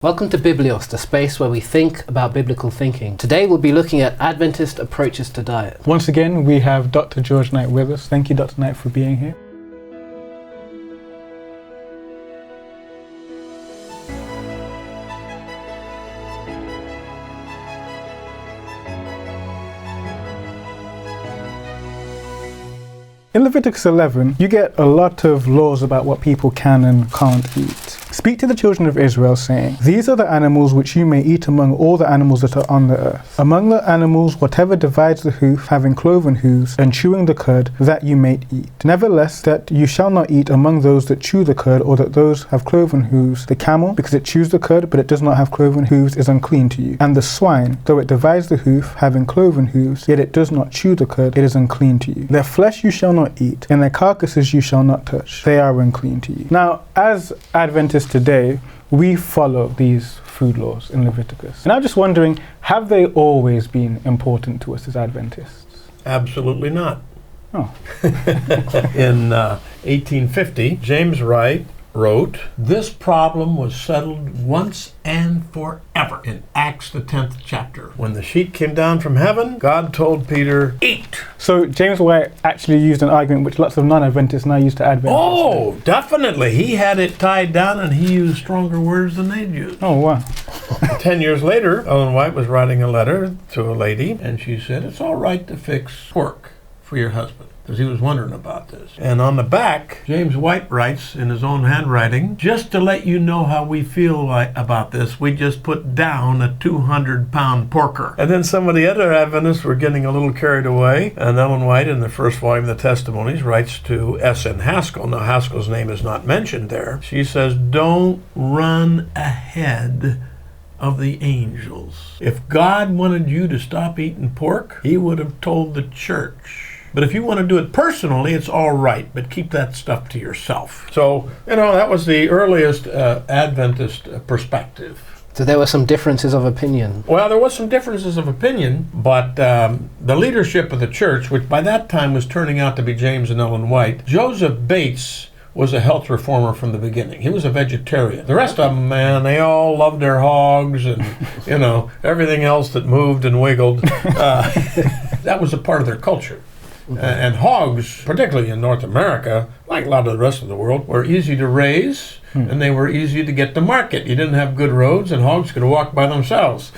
Welcome to Biblios, the space where we think about biblical thinking. Today we'll be looking at Adventist approaches to diet. Once again, we have Dr. George Knight with us. Thank you, Dr. Knight, for being here. In Leviticus 11, you get a lot of laws about what people can and can't eat. Speak to the children of Israel, saying, "These are the animals which you may eat among all the animals that are on the earth. Among the animals, whatever divides the hoof, having cloven hooves, and chewing the cud, that you may eat. Nevertheless, that you shall not eat among those that chew the cud, or that those have cloven hooves. The camel, because it chews the cud, but it does not have cloven hooves, is unclean to you. And the swine, though it divides the hoof, having cloven hooves, yet it does not chew the cud, it is unclean to you. Their flesh you shall not eat, and their carcasses you shall not touch. They are unclean to you." Now, as Adventists today, we follow these food laws in Leviticus. And I'm just wondering, have they always been important to us as Adventists? Absolutely not. Oh. In 1850, James Wright wrote, "This problem was settled once and forever in Acts the 10th chapter. When the sheet came down from heaven, God told Peter, 'Eat.'" So James White actually used an argument which lots of non-Adventists now use to Adventists. Oh, definitely. He had it tied down and he used stronger words than they'd used. Oh, wow. 10 years later, Ellen White was writing a letter to a lady and she said, "It's all right to fix pork for your husband," because he was wondering about this. And on the back, James White writes in his own handwriting, "Just to let you know how we feel about this, we just put down a 200-pound porker." And then some of the other Adventists were getting a little carried away, and Ellen White, in the first volume of the Testimonies, writes to S.N. Haskell. Now, Haskell's name is not mentioned there. She says, "Don't run ahead of the angels. If God wanted you to stop eating pork, he would have told the church. But if you want to do it personally, it's all right, but keep that stuff to yourself." So, that was the earliest Adventist perspective. So there were some differences of opinion. Well, there was some differences of opinion, but the leadership of the church, which by that time was turning out to be James and Ellen White, Joseph Bates was a health reformer from the beginning. He was a vegetarian. The rest of them, man, they all loved their hogs and, everything else that moved and wiggled. That was a part of their culture. And hogs, particularly in North America, like a lot of the rest of the world, were easy to raise and they were easy to get to market. You didn't have good roads and hogs could walk by themselves.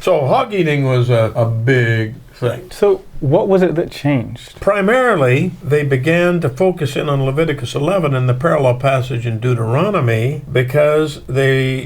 So hog eating was a big thing. So what was it that changed? Primarily, they began to focus in on Leviticus 11 and the parallel passage in Deuteronomy because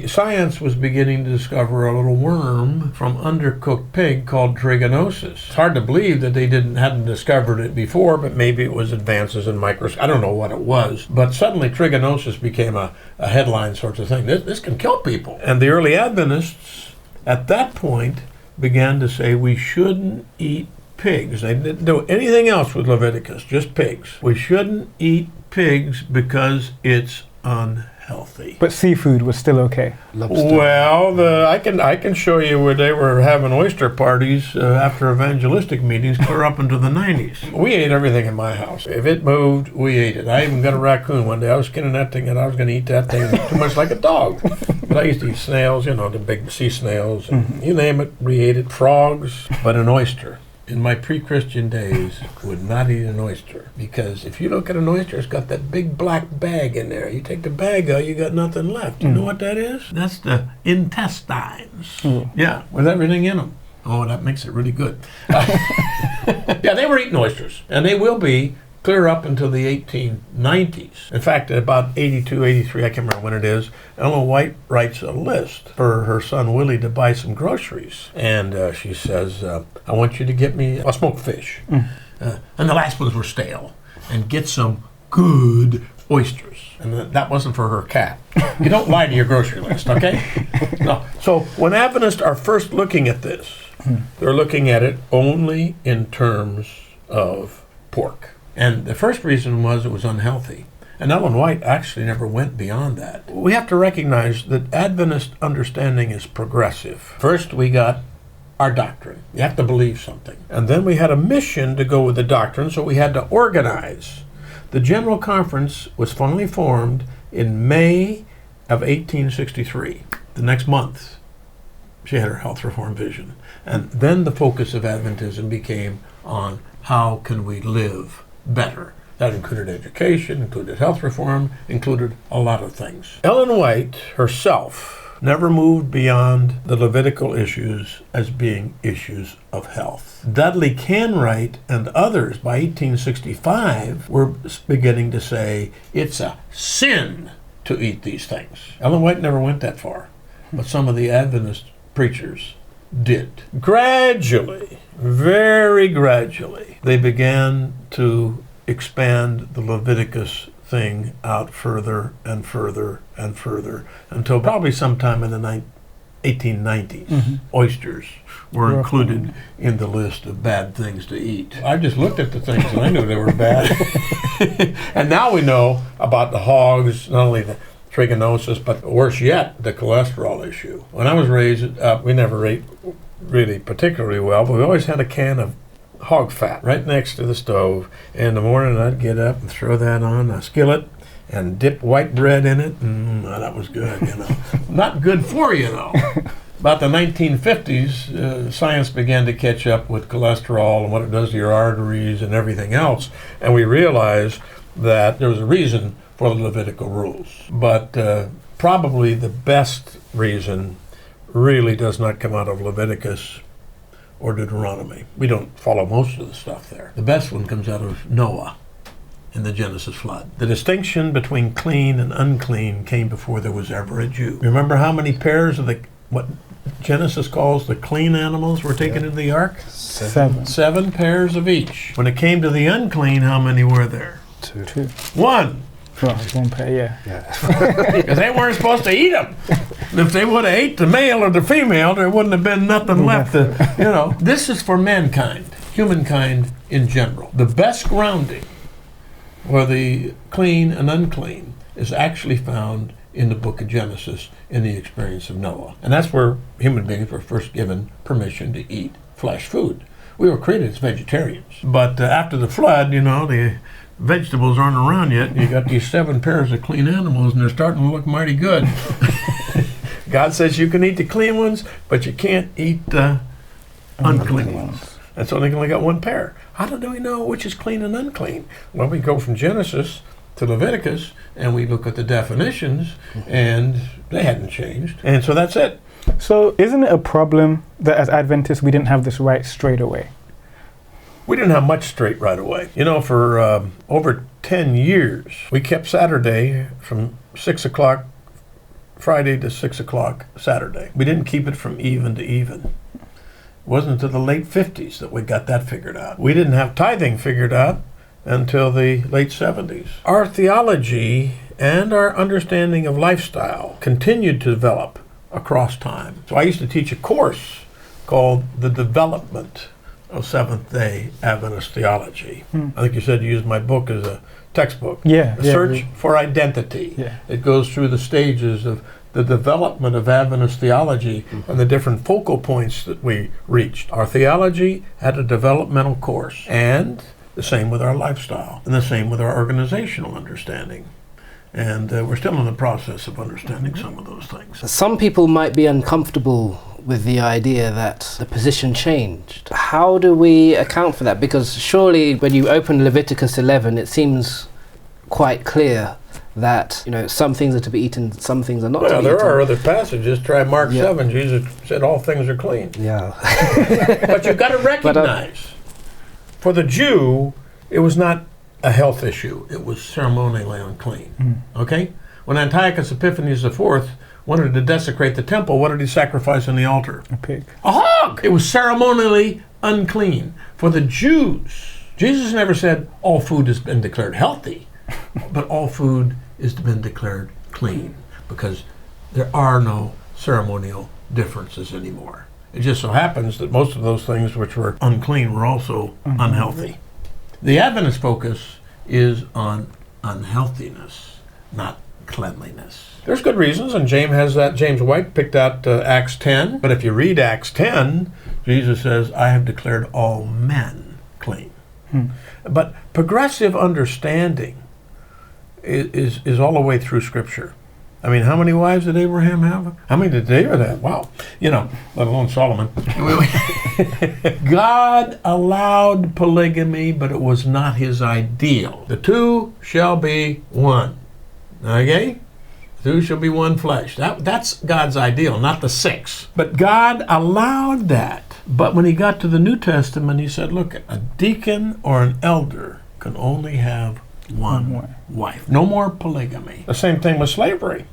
science was beginning to discover a little worm from undercooked pig called trigonosis. It's hard to believe that they hadn't discovered it before, but maybe it was advances in microscopy. I don't know what it was. But suddenly trigonosis became a headline sort of thing. This can kill people. And the early Adventists, at that point, began to say we shouldn't eat pigs. They didn't do anything else with Leviticus, just pigs. We shouldn't eat pigs because it's unhealthy. But seafood was still okay. Lobster. Well, I can show you where they were having oyster parties after evangelistic meetings clear up into the 90s. We ate everything in my house. If it moved, we ate it. I even got a raccoon one day. I was skinning that thing and I was going to eat that thing too much like a dog. But I used to eat snails, the big sea snails. And you name it, we ate it. Frogs, but an oyster. In my pre-Christian days, would not eat an oyster. Because if you look at an oyster, it's got that big black bag in there. You take the bag out, you got nothing left. You know what that is? That's the intestines. Yeah, with everything in them. Oh, that makes it really good. Yeah, they were eating oysters. And they will be clear up until the 1890s. In fact, about 82, 83, I can't remember when it is, Ellen White writes a list for her son Willie to buy some groceries. And she says, "I want you to get me a smoked fish." And the last ones were stale. "And get some good oysters." And that wasn't for her cat. You don't lie to your grocery list, okay? No. So when Adventists are first looking at this, they're looking at it only in terms of pork. And the first reason was it was unhealthy. And Ellen White actually never went beyond that. We have to recognize that Adventist understanding is progressive. First, we got our doctrine. You have to believe something. And then we had a mission to go with the doctrine, so we had to organize. The General Conference was finally formed in May of 1863. The next month, she had her health reform vision. And then the focus of Adventism became on how can we live better. That included education, included health reform, included a lot of things. Ellen White herself never moved beyond the Levitical issues as being issues of health. Dudley Canwright and others by 1865 were beginning to say it's a sin to eat these things. Ellen White never went that far, but some of the Adventist preachers did. Gradually, very gradually, they began to expand the Leviticus thing out further and further and further until probably sometime in the 1890s. Oysters were included in the list of bad things to eat. I just looked at the things and I knew they were bad. And now we know about the hogs, not only the trichinosis, but worse yet, the cholesterol issue. When I was raised up, we never ate really particularly well, but we always had a can of hog fat right next to the stove. And in the morning I'd get up and throw that on a skillet and dip white bread in it. That was good, you know. Not good for you, though. About the 1950s, science began to catch up with cholesterol and what it does to your arteries and everything else. And we realized that there was a reason for the Levitical rules. But probably the best reason really does not come out of Leviticus or Deuteronomy. We don't follow most of the stuff there. The best one comes out of Noah in the Genesis flood. The distinction between clean and unclean came before there was ever a Jew. Remember how many pairs of what Genesis calls the clean animals were taken into the ark? 7. 7 pairs of each. When it came to the unclean, how many were there? 2. 1. Well, 1 pair, yeah. Because they weren't supposed to eat them. If they would have ate the male or the female, there wouldn't have been nothing left to, This is for mankind, humankind in general. The best grounding for the clean and unclean is actually found in the book of Genesis in the experience of Noah. And that's where human beings were first given permission to eat flesh food. We were created as vegetarians. But after the flood, the vegetables aren't around yet, and you got these 7 pairs of clean animals, and they're starting to look mighty good. God says you can eat the clean ones, but you can't eat the unclean ones. And so they only got 1 pair. How do we know which is clean and unclean? Well, we go from Genesis to Leviticus, and we look at the definitions, and they hadn't changed. And so that's it. So isn't it a problem that as Adventists we didn't have this right straight away? We didn't have much straight right away. For over 10 years, we kept Saturday from 6 o'clock Friday to 6 o'clock Saturday. We didn't keep it from even to even. It wasn't until the late 50s that we got that figured out. We didn't have tithing figured out until the late 70s. Our theology and our understanding of lifestyle continued to develop across time. So I used to teach a course called The Development of Seventh-day Adventist Theology. I think you said you used my book as a textbook. Yeah. Search for Identity. Yeah. It goes through the stages of the development of Adventist theology and the different focal points that we reached. Our theology had a developmental course, and the same with our lifestyle, and the same with our organizational understanding. And we're still in the process of understanding some of those things. Some people might be uncomfortable with the idea that the position changed. How do we account for that? Because surely when you open Leviticus 11, it seems quite clear that some things are to be eaten, some things are not to be eaten. Well, there are other passages. Try Mark 7. Jesus said all things are clean. Yeah. But you've got to recognize, for the Jew, it was not a health issue. It was ceremonially unclean. Okay? When Antiochus Epiphanes IV wanted to desecrate the temple, what did he sacrifice on the altar? A pig. A hog! It was ceremonially unclean. For the Jews, Jesus never said all food has been declared healthy, but all food has been declared clean, because there are no ceremonial differences anymore. It just so happens that most of those things which were unclean were also unhealthy. The Adventist focus is on unhealthiness, not cleanliness. There's good reasons, and James White picked out Acts 10. But if you read Acts 10, Jesus says, I have declared all men clean. But progressive understanding is all the way through Scripture. I mean, how many wives did Abraham have? How many did David have? Wow. Let alone Solomon. God allowed polygamy, but it was not his ideal. The two shall be one. Okay? Two shall be one flesh. That's God's ideal, not the six. But God allowed that. But when he got to the New Testament, he said, look, a deacon or an elder can only have one wife. No more polygamy. The same thing with slavery.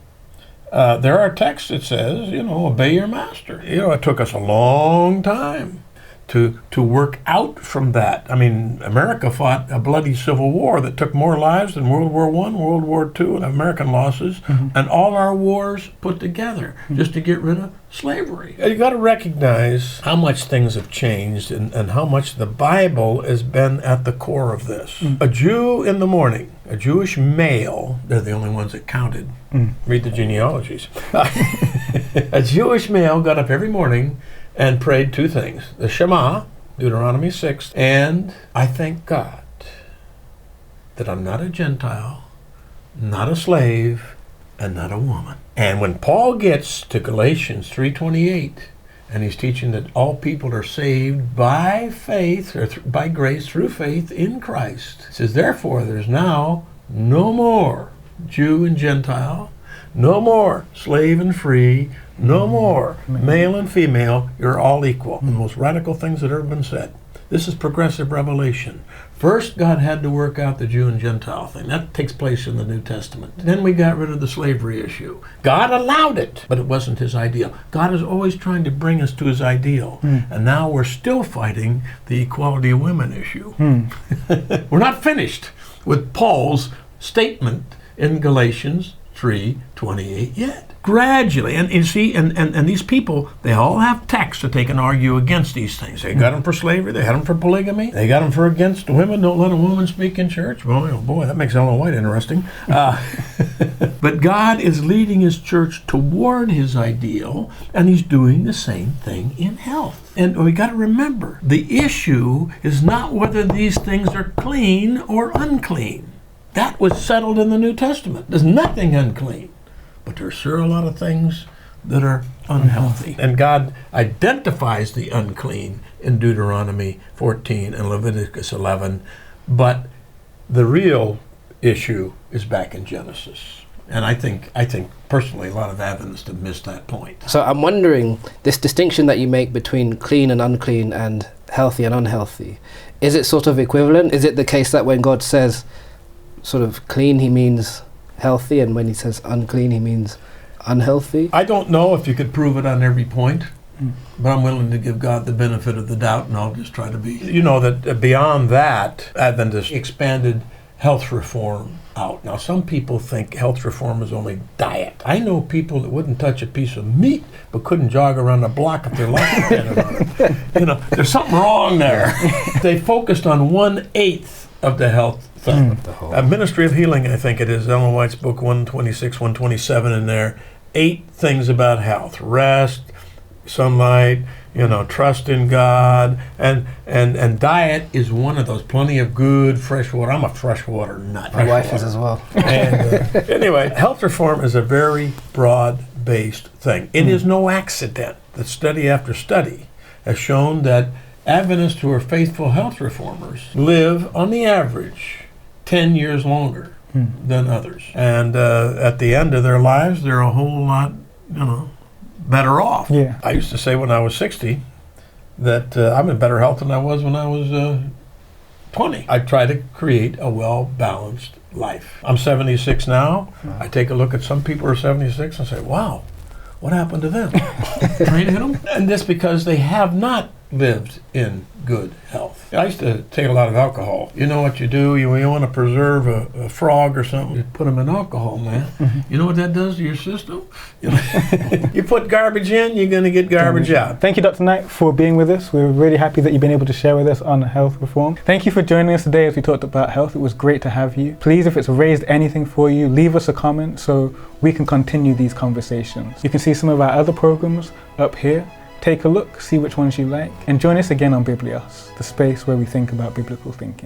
There are texts that says, obey your master. It took us a long time to work out from that. I mean, America fought a bloody civil war that took more lives than World War I, World War II, and American losses, and all our wars put together just to get rid of slavery. You got to recognize how much things have changed and how much the Bible has been at the core of this. A Jew in the morning, a Jewish male, they're the only ones that counted. Read the genealogies. A Jewish male got up every morning and prayed two things. The Shema, Deuteronomy 6, and I thank God that I'm not a Gentile, not a slave, and not a woman. And when Paul gets to Galatians 3:28, and he's teaching that all people are saved by faith, or by grace through faith in Christ, he says, therefore, there's now no more Jew and Gentile, no more slave and free, no more male and female. You're all equal. The most radical things that have ever been said. This is progressive revelation. First, God had to work out the Jew and Gentile thing. That takes place in the New Testament. Then we got rid of the slavery issue. God allowed it, but it wasn't his ideal. God is always trying to bring us to his ideal. And now we're still fighting the equality of women issue. We're not finished with Paul's statement in Galatians 3:28 yet. Gradually, and you see, and these people, they all have texts that they can argue against these things. They got them for slavery, they had them for polygamy, they got them for against women, don't let a woman speak in church. Well, oh boy, that makes Ellen White interesting. But God is leading his church toward his ideal, and he's doing the same thing in health. And we got to remember, the issue is not whether these things are clean or unclean. That was settled in the New Testament. There's nothing unclean, but there's sure a lot of things that are unhealthy. And God identifies the unclean in Deuteronomy 14 and Leviticus 11, but the real issue is back in Genesis. And I think personally a lot of Adventists have missed that point. So I'm wondering, this distinction that you make between clean and unclean and healthy and unhealthy, is it sort of equivalent? Is it the case that when God says sort of clean, he means healthy, and when he says unclean, he means unhealthy? I don't know if you could prove it on every point, but I'm willing to give God the benefit of the doubt, and I'll just try to be. That beyond that, Adventists expanded health reform out. Now, some people think health reform is only diet. I know people that wouldn't touch a piece of meat, but couldn't jog around the block if their life depended on it. There's something wrong there. They focused on 1/8 of the health thing. A Ministry of Healing, I think it is, Ellen White's book 126, 127 in there. 8 things about health: rest, sunlight, trust in God, and diet is one of those. Plenty of good fresh water. I'm a freshwater nut. My wife is as well. And anyway, health reform is a very broad-based thing. It is no accident that study after study has shown that Adventists who are faithful health reformers live, on the average, 10 years longer than others. And at the end of their lives, they're a whole lot, better off. Yeah. I used to say when I was 60 that I'm in better health than I was when I was 20. I try to create a well-balanced life. I'm 76 now. I take a look at some people who are 76 and say, wow, what happened to them? Train hit them? And this because they have not lived in good health. I used to take a lot of alcohol. You know what you do? You want to preserve a frog or something, you put them in alcohol, man. You know what that does to your system? You put garbage in, you're going to get garbage out. Thank you, Dr. Knight, for being with us. We're really happy that you've been able to share with us on health reform. Thank you for joining us today as we talked about health. It was great to have you. Please, if it's raised anything for you, leave us a comment so we can continue these conversations. You can see some of our other programs up here. Take a look, see which ones you like, and join us again on Biblios, the space where we think about biblical thinking.